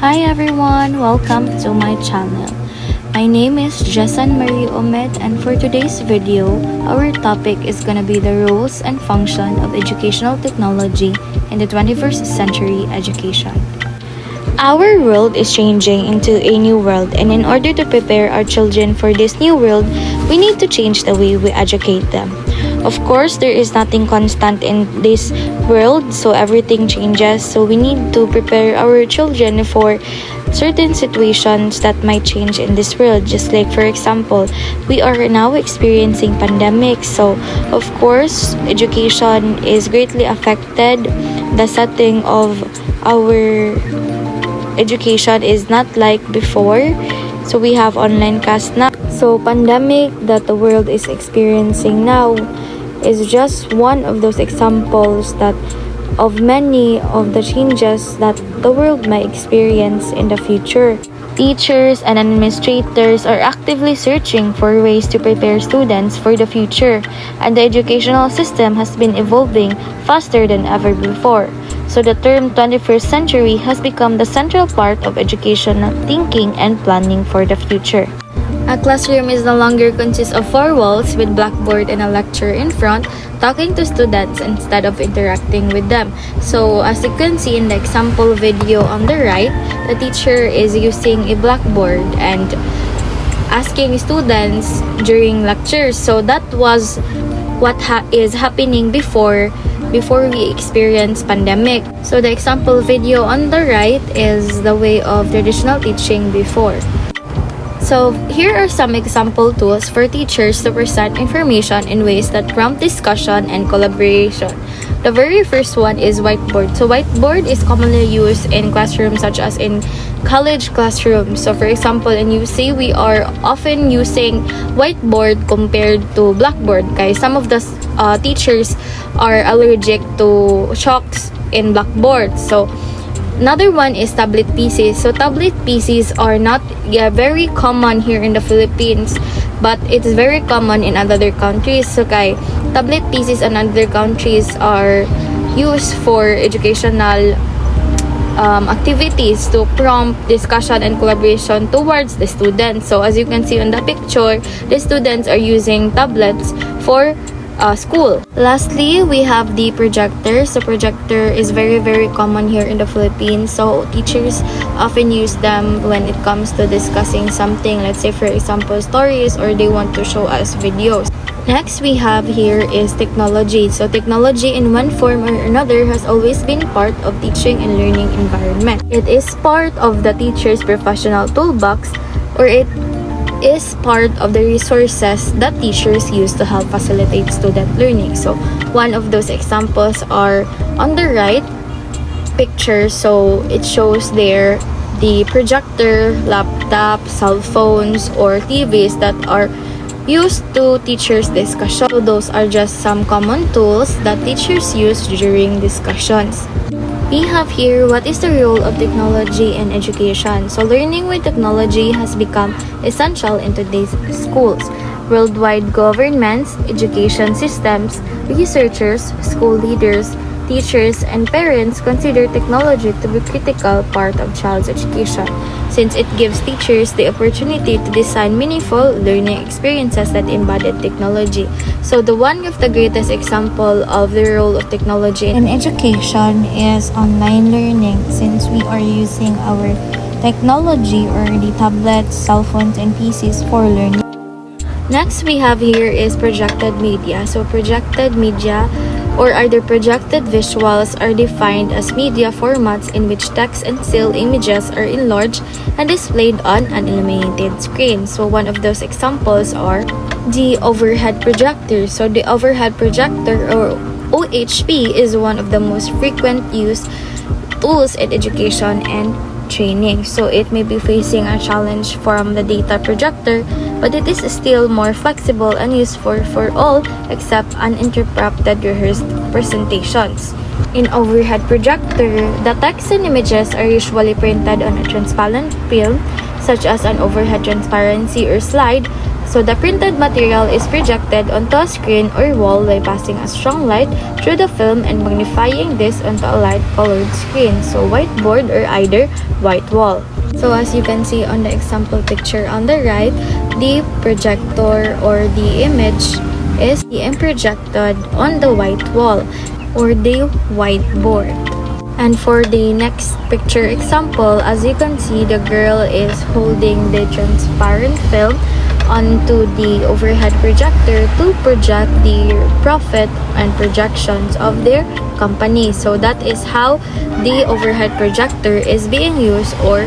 Hi everyone, welcome to my channel. My name is Jessan Marie Omed, and for today's video, our topic is gonna be the roles and function of educational technology in the 21st century education. Our world is changing into a new world, and in order to prepare our children for this new world, we need to change the way we educate them. Of course, there is nothing constant in this world, so everything changes. So we need to prepare our children for certain situations that might change in this world. Just like, for example, we are now experiencing pandemic. So, of course, education is greatly affected. The setting of our education is not like before. So we have online class now. So pandemic that the world is experiencing now is just one of those examples that of many of the changes that the world might experience in the future. Teachers and administrators are actively searching for ways to prepare students for the future, and the educational system has been evolving faster than ever before. So the term 21st century has become the central part of educational thinking and planning for the future. A classroom is no longer consists of four walls with blackboard and a lecturer in front talking to students instead of interacting with them. So as you can see in the example video on the right, the teacher is using a blackboard and asking students during lectures. So that was what is happening before we experience pandemic. So the example video on the right is the way of traditional teaching before. So here are some example tools for teachers to present information in ways that prompt discussion and collaboration. The very first one is whiteboard. So whiteboard is commonly used in classrooms such as in college classrooms. So for example, in UC, we are often using whiteboard compared to blackboard. Guys, some of the teachers are allergic to chalks in blackboard. So another one is tablet PCs. So tablet PCs are not very common here in the Philippines, but it's very common in other countries. So tablet PCs in other countries are used for educational activities to prompt discussion and collaboration towards the students. So as you can see on the picture, the students are using tablets for school. Lastly, we have the projector. So projector is very common here in the Philippines. So teachers often use them when it comes to discussing something, let's say for example stories, or they want to show us videos. Next we have here is technology. So technology in one form or another has always been part of teaching and learning environment. It is part of the teacher's professional toolbox, or it is part of the resources that teachers use to help facilitate student learning. So one of those examples are on the right picture. So it shows there the projector, laptop, cell phones, or TVs that are used to teachers' discussion. So those are just some common tools that teachers use during discussions. We have here what is the role of technology in education. So learning with technology has become essential in today's schools. Worldwide governments, education systems, researchers, school leaders, teachers, and parents consider technology to be a critical part of child's education, since it gives teachers the opportunity to design meaningful learning experiences that embody technology. So the one of the greatest example of the role of technology in education is online learning, since we are using our technology or the tablets, cell phones, and PCs for learning. Next we have here is projected media. So projected media or either projected visuals are defined as media formats in which text and still images are enlarged and displayed on an illuminated screen. So one of those examples are the overhead projector. So the overhead projector or OHP is one of the most frequent used tools in education and training. So it may be facing a challenge from the data projector, but it is still more flexible and useful for all except uninterrupted rehearsed presentations. In overhead projector, the text and images are usually printed on a transparent film, such as an overhead transparency or slide, So the printed material is projected onto a screen or wall by passing a strong light through the film and magnifying this onto a light-colored screen. So whiteboard or either white wall. So as you can see on the example picture on the right, the projector or the image is being projected on the white wall or the whiteboard. And for the next picture example, as you can see, the girl is holding the transparent film onto the overhead projector to project the profit and projections of their company. So that is how the overhead projector is being used, or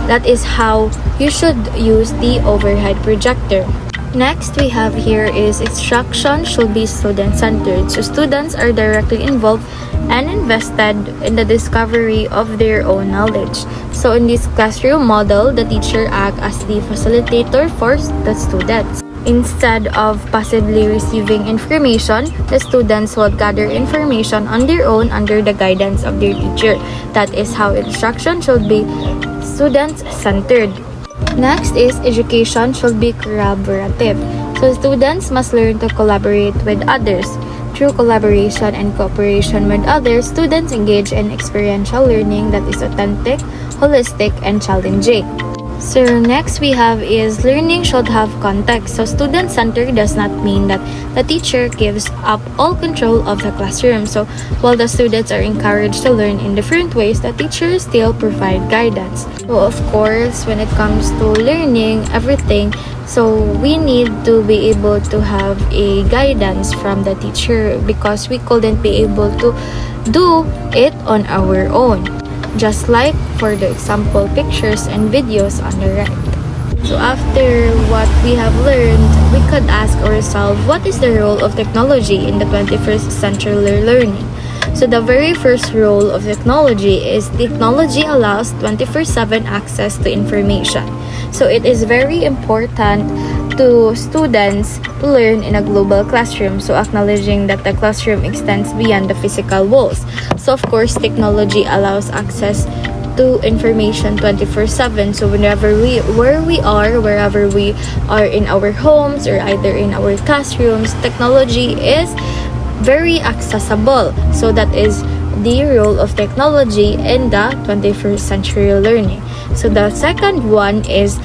that is how you should use the overhead projector. Next we have here is instruction should be student-centered. So students are directly involved and invested in the discovery of their own knowledge. So in this classroom model, the teacher acts as the facilitator for the students. Instead of passively receiving information, the students will gather information on their own under the guidance of their teacher. That is how instruction should be student-centered. Next is education should be collaborative. So students must learn to collaborate with others. Through collaboration and cooperation with others, students engage in experiential learning that is authentic, holistic, and challenging. So next we have is learning should have context. So student-centered does not mean that the teacher gives up all control of the classroom. So while the students are encouraged to learn in different ways, the teachers still provide guidance. So of course, when it comes to learning everything, so we need to be able to have a guidance from the teacher because we couldn't be able to do it on our own. Just like for the example pictures and videos on the right. So after what we have learned, we could ask ourselves, what is the role of technology in the 21st century learning? So the very first role of technology is technology allows 24/7 access to information. So it is very important to students to learn in a global classroom, so acknowledging that the classroom extends beyond the physical walls. So of course, technology allows access to information 24/7. So wherever we are in our homes or either in our classrooms, technology is very accessible. So that is the role of technology in the 21st century learning. So the second one is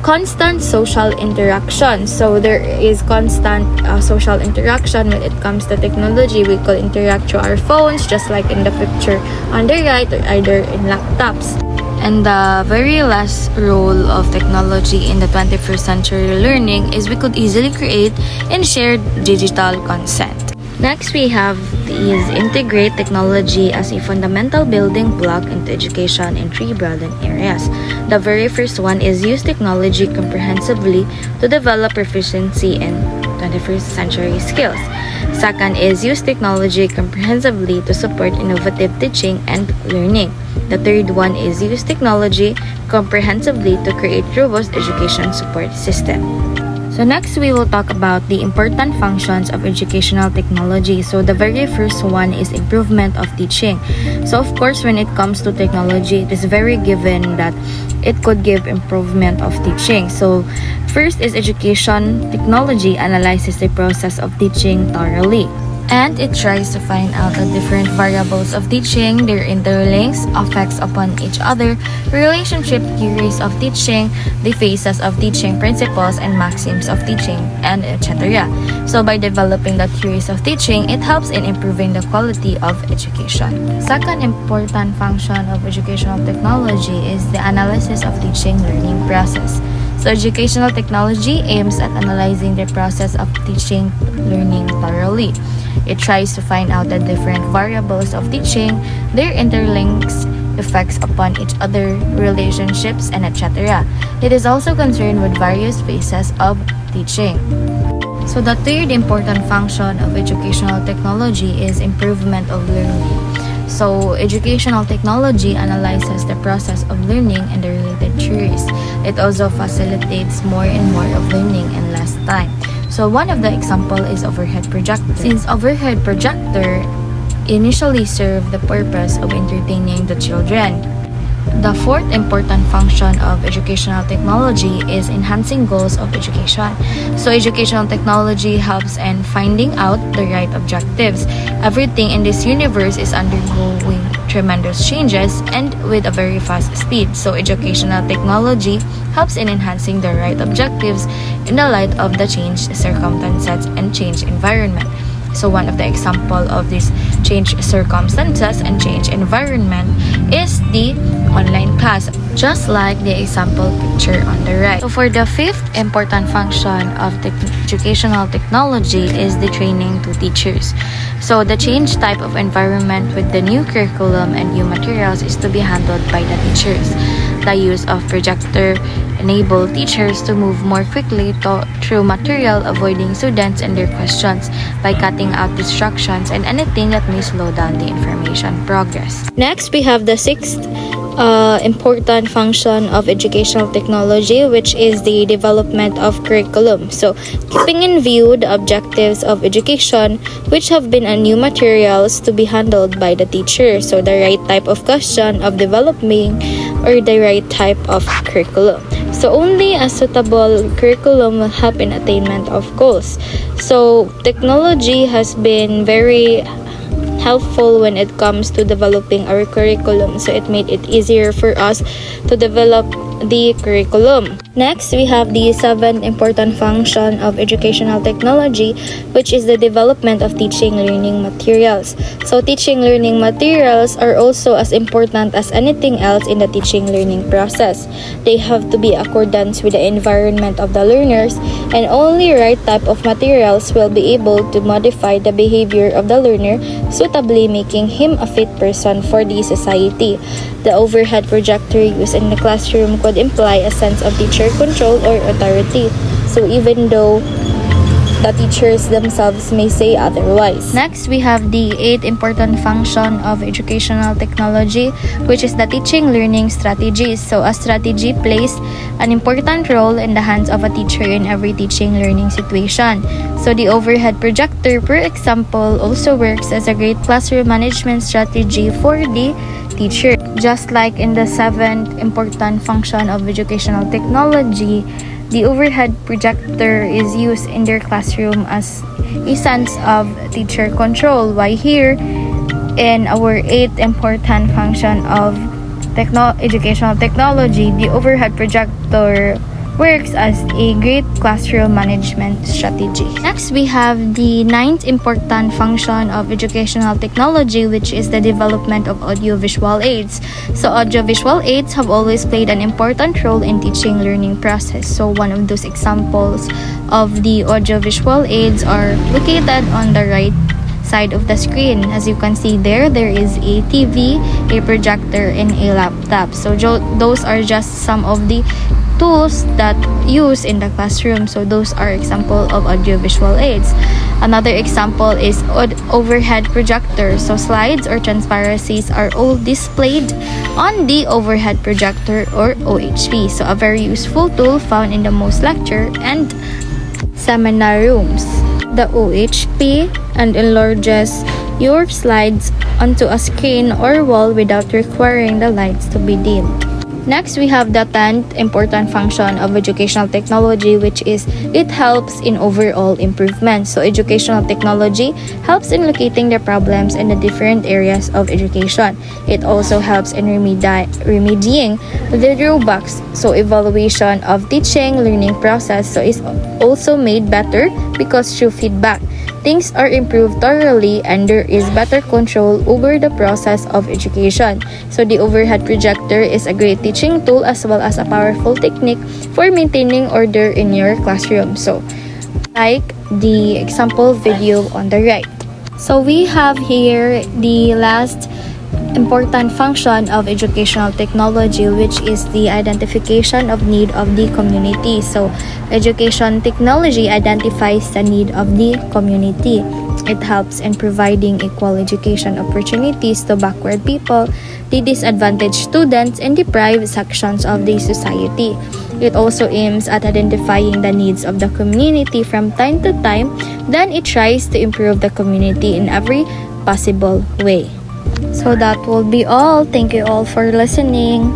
constant social interaction. So there is constant social interaction when it comes to technology. We could interact through our phones, just like in the picture on the right, or either in laptops. And the very last role of technology in the 21st century learning is we could easily create and share digital content. Next, we have is integrate technology as a fundamental building block into education in three broad areas. The very first one is use technology comprehensively to develop proficiency in 21st century skills. Second is use technology comprehensively to support innovative teaching and learning. The third one is use technology comprehensively to create robust education support system. So next, we will talk about the important functions of educational technology. So the very first one is improvement of teaching. So of course, when it comes to technology, it is very given that it could give improvement of teaching. So first is education technology analyzes the process of teaching thoroughly. And it tries to find out the different variables of teaching, their interlinks, effects upon each other, relationship theories of teaching, the phases of teaching, principles and maxims of teaching, and etc. So by developing the theories of teaching, it helps in improving the quality of education. Second important function of educational technology is the analysis of teaching learning process. So educational technology aims at analyzing the process of teaching learning thoroughly. It tries to find out the different variables of teaching, their interlinks, effects upon each other, relationships, and etc. It is also concerned with various phases of teaching. So the third important function of educational technology is improvement of learning. So educational technology analyzes the process of learning and the related theories. It also facilitates more and more of learning in less time. So one of the example is overhead projector. Since overhead projector initially served the purpose of entertaining the children, The fourth important function of educational technology is enhancing goals of education. So educational technology helps in finding out the right objectives. Everything in this universe is undergoing tremendous changes and with a very fast speed. So educational technology helps in enhancing the right objectives in the light of the changed circumstances and changed environment. So one of the example of these changed circumstances and changed environment is the online class, just like the example picture on the right. So for the fifth important function of the educational technology is the training to teachers. So the changed type of environment with the new curriculum and new materials is to be handled by the teachers. The use of projector enable teachers to move more quickly through material, avoiding students and their questions by cutting out distractions and anything that may slow down the information progress. Next, we have the sixth important function of educational technology, which is the development of curriculum. So, keeping in view the objectives of education, which have been a new materials to be handled by the teacher. So, the right type of question of developing or the right type of curriculum. So, only a suitable curriculum will help in attainment of goals. So, technology has been very helpful when it comes to developing our curriculum. So it made it easier for us to develop the curriculum. Next, we have the seventh important function of educational technology, which is the development of teaching learning materials. So teaching learning materials are also as important as anything else in the teaching learning process. They have to be accordance with the environment of the learners, and only right type of materials will be able to modify the behavior of the learner, suitably making him a fit person for the society. The overhead projector used in the classroom could imply a sense of teacher control or authority. So even though the teachers themselves may say otherwise. Next, we have the eighth important function of educational technology, which is the teaching learning strategies. So a strategy plays an important role in the hands of a teacher in every teaching learning situation. So the overhead projector, for example, also works as a great classroom management strategy for the teacher. Just like in the seventh important function of educational technology, the overhead projector is used in their classroom as a sense of teacher control. Why here, in our eighth important function of educational technology, the overhead projector works as a great classroom management strategy. Next, we have the ninth important function of educational technology, which is the development of audiovisual aids. So audiovisual aids have always played an important role in teaching learning process. So one of those examples of the audiovisual aids are located on the right side of the screen. As you can see there is a TV, a projector, and a laptop. So those are just some of the tools that used in the classroom. So those are example of audiovisual aids. Another example is overhead projector. So slides or transparencies are all displayed on the overhead projector or OHP. So a very useful tool found in the most lecture and seminar rooms. The OHP and enlarges your slides onto a screen or wall without requiring the lights to be dimmed. Next, we have the 10th important function of educational technology, which is it helps in overall improvement. So educational technology helps in locating the problems in the different areas of education. It also helps in remedying the drawbacks. So evaluation of teaching learning process is also made better because through feedback, things are improved thoroughly and there is better control over the process of education. So the overhead projector is a great teaching tool as well as a powerful technique for maintaining order in your classroom. So like the example video on the right. So we have here the last important function of educational technology, which is the identification of need of the community. So education technology identifies the need of the community. It helps in providing equal education opportunities to backward people, the disadvantaged students, and deprived sections of the society. It also aims at identifying the needs of the community from time to time. Then it tries to improve the community in every possible way. So So that will be all. Thank you all for listening.